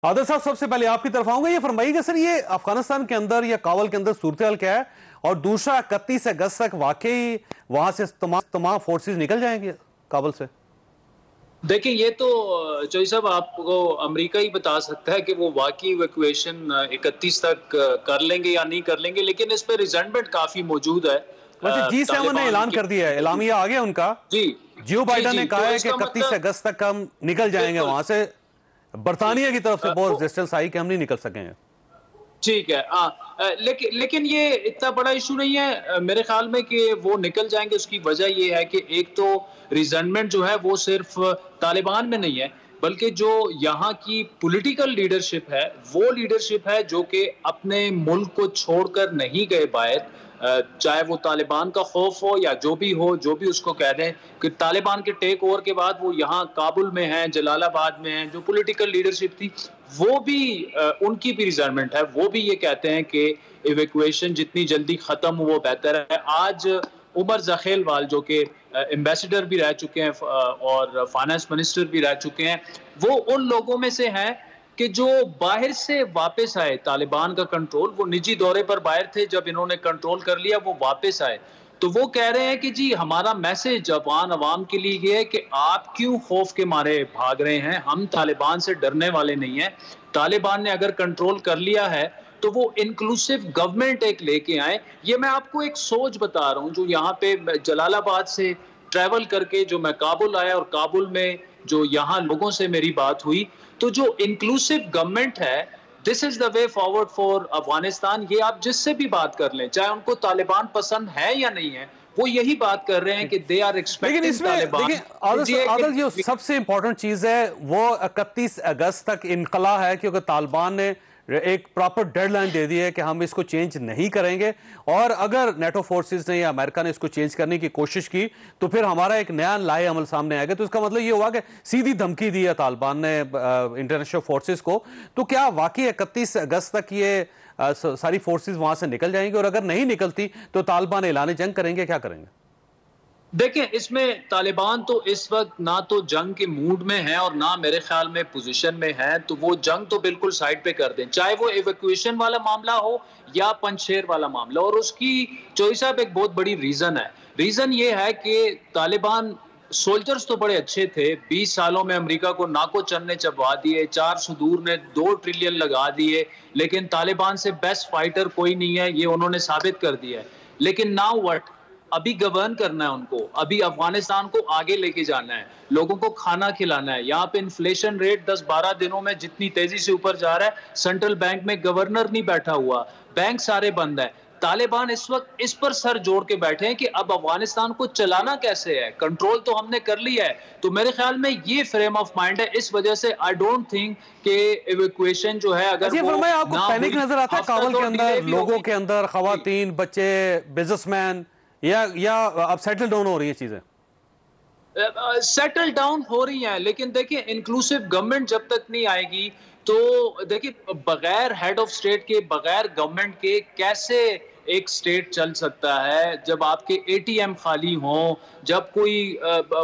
आदर साहब, सबसे पहले आपकी तरफ आऊंगा। ये फरमाइएगा सर, ये अफगानिस्तान के अंदर या काबुल के अंदर सूरत हाल क्या है, और दूसरा 31 अगस्त तक वाकई वहां से तमाम फोर्सेस निकल जाएंगे काबुल से? देखिए, ये तो चौधरी साहब आपको अमेरिका ही बता सकता है कि वो वाकई इवैक्यूएशन 31 तक कर लेंगे या नहीं कर लेंगे, लेकिन इस पर रिजेंटमेंट काफी मौजूद है। वैसे G7 ने ऐलान कर दिया है, एलामिया आ गया उनका। जी, जो बाइडन ने तो कहा है कि 31 अगस्त तक हम निकल जाएंगे वहां से। बरतानिया की तरफ से बहुत रेजिस्टेंस आई कि हम नहीं निकल सकेंगे। ठीक है। लेकिन ये इतना बड़ा इशू नहीं है मेरे ख्याल में कि वो निकल जाएंगे। उसकी वजह ये है कि एक तो रिजेंटमेंट जो है वो सिर्फ तालिबान में नहीं है, बल्कि जो यहाँ की पॉलिटिकल लीडरशिप है वो लीडरशिप है जो कि अपने मुल्क को छोड़कर नहीं गए बाहर। चाहे वो तालिबान का खौफ हो या जो भी उसको कह दें, कि तालिबान के टेक ओवर के बाद वो यहाँ काबुल में हैं, जलालाबाद में हैं। जो पॉलिटिकल लीडरशिप थी वो भी उनकी भी रिजर्वमेंट है। वो भी ये कहते हैं कि इवैक्यूएशन जितनी जल्दी खत्म हो वो बेहतर है। आज उमर जखेलवाल जो कि एम्बेसडर भी रह चुके हैं और फाइनेंस मिनिस्टर भी रह चुके हैं, वो उन लोगों में से हैं कि जो बाहर से वापस आए। तालिबान का कंट्रोल, वो निजी दौरे पर बाहर थे, जब इन्होंने कंट्रोल कर लिया वो वापस आए। तो वो कह रहे हैं कि जी हमारा मैसेज अफगान अवाम के लिए ये है कि आप क्यों खौफ के मारे भाग रहे हैं, हम तालिबान से डरने वाले नहीं हैं। तालिबान ने अगर कंट्रोल कर लिया है तो वो इंक्लूसिव गवर्नमेंट एक लेके आए। ये मैं आपको एक सोच बता रहा हूँ, जो यहाँ पे जलालाबाद से ट्रैवल करके जो मैं काबुल आया, और काबुल में जो यहाँ लोगों से मेरी बात हुई, तो जो इंक्लूसिव गवर्नमेंट है, this is the way forward for Afghanistan. ये आप जिससे भी बात कर लें, चाहे उनको तालिबान पसंद है या नहीं है, वो यही बात कर रहे हैं कि दे आर एक्सपेक्टिंग। लेकिन इसमें देखिए आदल, जो सबसे इंपॉर्टेंट चीज है वो 31 अगस्त तक इनकला है, क्योंकि तालिबान ने एक प्रॉपर डेडलाइन दे दी है कि हम इसको चेंज नहीं करेंगे। और अगर नेटो फोर्सेस ने या अमेरिका ने इसको चेंज करने की कोशिश की तो फिर हमारा एक नया लाए अमल सामने आएगा। तो इसका मतलब ये हुआ कि सीधी धमकी दी है तालिबान ने इंटरनेशनल फोर्सेस को। तो क्या वाकई 31 अगस्त तक ये सारी फोर्सेस वहां से निकल जाएंगी, और अगर नहीं निकलती तो तालिबान ऐलान जंग करेंगे, क्या करेंगे? देखें, इसमें तालिबान तो इस वक्त ना तो जंग के मूड में है और ना मेरे ख्याल में पोजीशन में है। तो वो जंग तो बिल्कुल साइड पे कर दें, चाहे वो इवैक्यूएशन वाला मामला हो या पंजशेर वाला मामला। और उसकी चौधरी साहब एक बहुत बड़ी रीजन है। रीजन ये है कि तालिबान सोल्जर्स तो बड़े अच्छे थे, 20 सालों में अमेरिका को नाको चन्ने चबवा दिए, 4 सुदूर ने 2 ट्रिलियन लगा दिए, लेकिन तालिबान से बेस्ट फाइटर कोई नहीं है, ये उन्होंने साबित कर दिया है। लेकिन नाउ व्हाट? अभी गवर्न करना है उनको, अभी अफगानिस्तान को आगे लेके जाना है, लोगों को खाना खिलाना है। यहाँ पे इन्फ्लेशन रेट 10-12 दिनों में जितनी तेजी से ऊपर जा रहा है, सेंट्रल बैंक में गवर्नर नहीं बैठा हुआ, बैंक सारे बंद है। तालिबान इस वक्त इस पर सर जोड़ के बैठे हैं कि अब अफगानिस्तान को चलाना कैसे है। कंट्रोल तो हमने कर लिया है। तो मेरे ख्याल में ये फ्रेम ऑफ माइंड है। इस वजह से आई डोंट थिंक कि इवैक्यूएशन जो है, अगर वो आपको पैनिक नजर आता है काबुल के अंदर, लोगों के अंदर, खवातीन, बच्चे, बिजनेसमैन, या अब सेटल डाउन हो रही है चीजें? सेटल डाउन हो रही हैं, लेकिन देखिए इंक्लूसिव गवर्नमेंट जब तक नहीं आएगी तो देखिए बगैर हेड ऑफ स्टेट के, बगैर गवर्नमेंट के कैसे एक स्टेट चल सकता है? जब आपके एटीएम खाली हों, जब कोई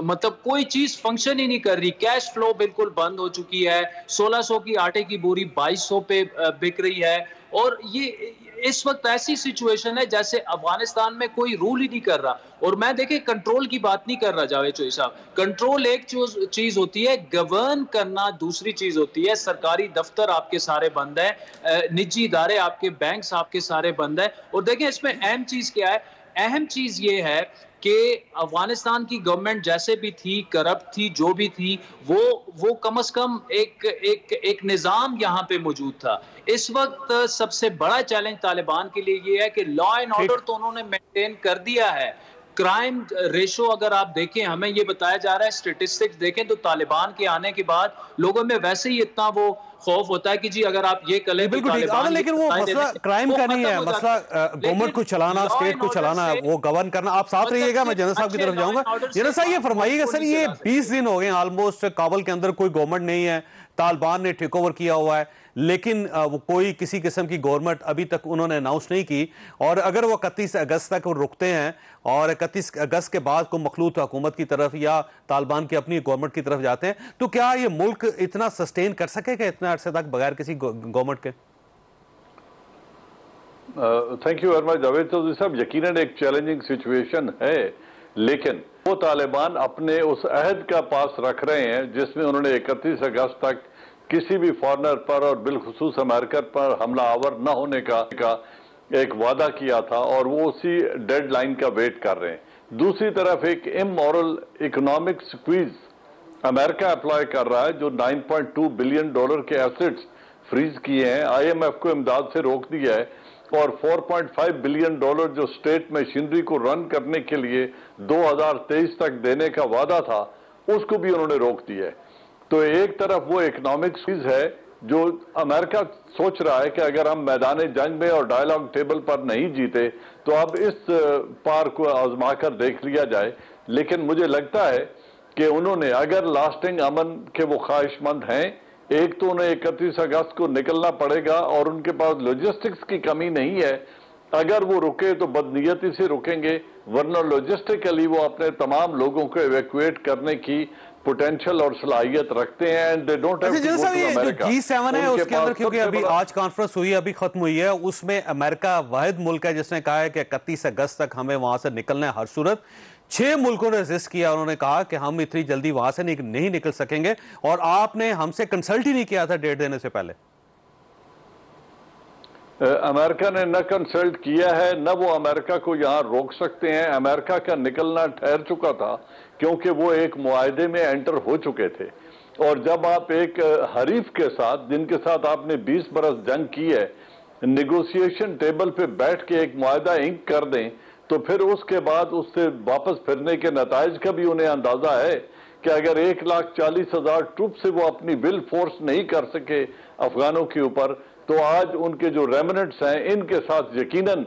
मतलब कोई चीज फंक्शन ही नहीं कर रही, कैश फ्लो बिल्कुल बंद हो चुकी है, 1600 की आटे की बोरी 2200 पे बिक रही है। और ये इस वक्त ऐसी सिचुएशन है जैसे अफगानिस्तान में कोई रूल ही नहीं कर रहा। और मैं देखिए कंट्रोल की बात नहीं कर रहा जावेद चौधरी साहब, कंट्रोल एक चीज होती है, गवर्न करना दूसरी चीज होती है। सरकारी दफ्तर आपके सारे बंद है, निजी इदारे आपके, बैंक आपके सारे बंद है। और देखिए इसमें अहम चीज क्या है? अहम चीज ये है कि अफगानिस्तान की गवर्नमेंट जैसे भी थी, करप्ट थी, जो भी थी, वो कम से कम एक निजाम यहाँ पे मौजूद था। इस वक्त सबसे बड़ा चैलेंज तालिबान के लिए ये है कि लॉ एंड ऑर्डर तो उन्होंने मेंटेन कर दिया है। क्राइम रेशो अगर आप देखें, हमें ये बताया जा रहा है, स्टेटिस्टिक्स देखें तो तालिबान के आने के बाद लोगों में वैसे ही इतना वो खौफ होता है कि जी अगर आप ये करें, बिल्कुल ठीक है। लेकिन वो मसला क्राइम का नहीं है, मसला गवर्नमेंट को चलाना, स्टेट को चलाना, वो गवर्न करना। आप साथ रहिएगा, मैं जनरल साहब की तरफ जाऊंगा। जनरल साहब ये फरमाइएगा सर, ये 20 दिन हो गए ऑलमोस्ट काबुल के अंदर कोई गवर्नमेंट नहीं है, तालिबान ने टेक ओवर किया हुआ है, लेकिन वो कोई किसी किस्म की गवर्नमेंट अभी तक उन्होंने अनाउंस नहीं की। और अगर वो 31 अगस्त तक रुकते हैं और 31 अगस्त के बाद को मखलूत हुकूमत की तरफ या तालिबान की अपनी गवर्नमेंट की तरफ जाते हैं, तो क्या ये मुल्क इतना सस्टेन कर सकेगा, इतना अरसे तक बगैर किसी गवर्नमेंट के? Thank you very much Javed Chaudhary साहब। यकीनन एक चैलेंजिंग सिचुएशन है, लेकिन वो तालिबान अपने उस अहद का पास रख रहे हैं जिसमें उन्होंने 31 अगस्त तक किसी भी फॉरनर पर और बिलखुसूस अमेरिका पर हमला आवर न होने का एक वादा किया था, और वो उसी डेडलाइन का वेट कर रहे हैं। दूसरी तरफ एक immoral economic squeeze America apply कर रहा है, जो 9.2 बिलियन डॉलर के एसेट्स फ्रीज किए हैं, IMF को इमदाद से रोक दिया है, और 4.5 बिलियन डॉलर जो स्टेट मशीनरी को रन करने के लिए 2023 तक देने का वादा था, उसको भी उन्होंने रोक दिया है। तो एक तरफ वो इकोनॉमिक स्क्वीज है जो अमेरिका सोच रहा है कि अगर हम मैदान जंग में और डायलॉग टेबल पर नहीं जीते तो अब इस पार को आजमा कर देख लिया जाए। लेकिन मुझे लगता है कि उन्होंने, अगर लास्टिंग अमन के वो ख्वाहिशमंद हैं, एक तो उन्हें 31 अगस्त को निकलना पड़ेगा और उनके पास लॉजिस्टिक्स की कमी नहीं है। अगर वो रुके तो बदनीयती से रुकेंगे, वरना लॉजिस्टिकली वो अपने तमाम लोगों को इवैक्यूएट करने की पोटेंशियल और सलाहियत रखते हैं। And they don't have to go to America. G7 है उसके अंदर, क्योंकि अभी आज कॉन्फ्रेंस हुई, अभी खत्म हुई है, उसमें अमेरिका वाहिद मुल्क है जिसने कहा है कि 31 अगस्त तक हमें वहां से निकलना है हर सूरत। 6 मुल्कों ने रेजिस्ट किया, उन्होंने कहा कि हम इतनी जल्दी वहां से नहीं निकल सकेंगे, और आपने हमसे कंसल्ट ही नहीं किया था डेट देने से पहले। अमेरिका ने न कंसल्ट किया है, न वो अमेरिका को यहां रोक सकते हैं। अमेरिका का निकलना ठहर चुका था क्योंकि वो एक मुआहदे में एंटर हो चुके थे, और जब आप एक हरीफ के साथ, जिनके साथ आपने 20 बरस जंग की है, नेगोशिएशन टेबल पे बैठ के एक मुआहदा इंक कर दें, तो फिर उसके बाद उससे वापस फिरने के नताइज का भी उन्हें अंदाजा है कि अगर 1,40,000 ट्रूप से वो अपनी विल फोर्स नहीं कर सके अफगानों के ऊपर, तो आज उनके जो रेमिनेंट्स हैं इनके साथ यकीनन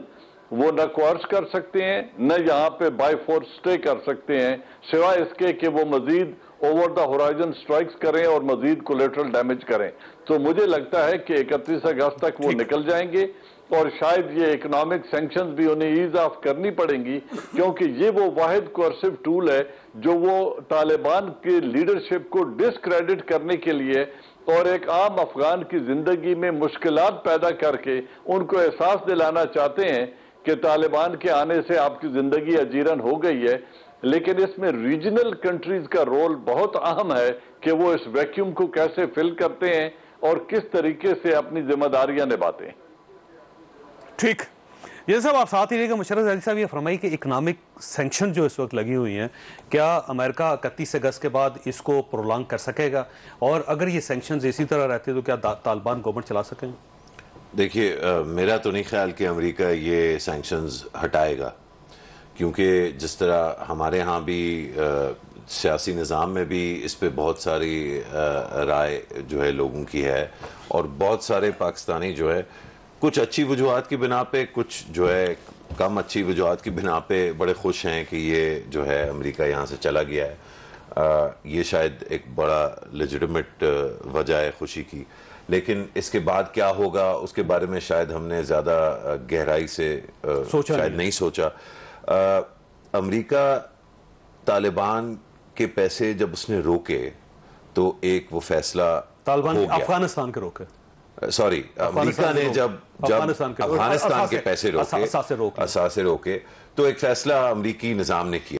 वो न कोर्स कर सकते हैं, न यहाँ पे बाय फोर्स स्टे कर सकते हैं, सिवाय इसके कि वो मजीद ओवर द होराइजन स्ट्राइक्स करें और मजीद कोलेटरल डैमेज करें। तो मुझे लगता है कि 31 अगस्त तक वो निकल जाएंगे, और शायद ये इकोनॉमिक सैंक्शंस भी उन्हें ईज ऑफ करनी पड़ेंगी, क्योंकि ये वो वाहिद कोर्सिव टूल है जो वो तालिबान की लीडरशिप को डिस्क्रेडिट करने के लिए और एक आम अफगान की जिंदगी में मुश्किलात पैदा करके उनको एहसास दिलाना चाहते हैं कि तालिबान के आने से आपकी जिंदगी अजीरन हो गई है। लेकिन इसमें रीजनल कंट्रीज का रोल बहुत अहम है कि वो इस वैक्यूम को कैसे फिल करते हैं और किस तरीके से अपनी जिम्मेदारियां निभाते हैं। ठीक, ये सब आप साथ ही रहेगा। मुशर्रफ अली साहब, ये फरमाई कि इकोनॉमिक सैंक्शन जो इस वक्त लगी हुई हैं, क्या अमेरिका 31 अगस्त के बाद इसको प्रोलॉन्ग कर सकेगा, और अगर ये सैंक्शंस इसी तरह रहते तो क्या तालिबान गवर्नमेंट चला सकेंगे? देखिए, मेरा तो नहीं ख्याल कि अमेरिका ये सैंक्शंस हटाएगा, क्योंकि जिस तरह हमारे यहाँ भी सियासी निज़ाम में भी इस पे बहुत सारी राय जो है लोगों की है, और बहुत सारे पाकिस्तानी जो है कुछ अच्छी वजूहात की बिना पे, कुछ जो है कम अच्छी वजूहात की बिना पे बड़े खुश हैं कि ये जो है अमेरिका यहाँ से चला गया है। ये शायद एक बड़ा लेजिटिमेट वजह है खुशी की, लेकिन इसके बाद क्या होगा उसके बारे में शायद हमने ज़्यादा गहराई से शायद नहीं सोचा। अमेरिका तालिबान के पैसे जब उसने रोके तो एक वो फैसला तालिबान अफगानिस्तान के रोके, सॉरी, अमेरिका ने जब अफगानिस्तान के पैसे रोके, असासे रोके, तो एक फैसला अमेरिकी निजाम ने किया।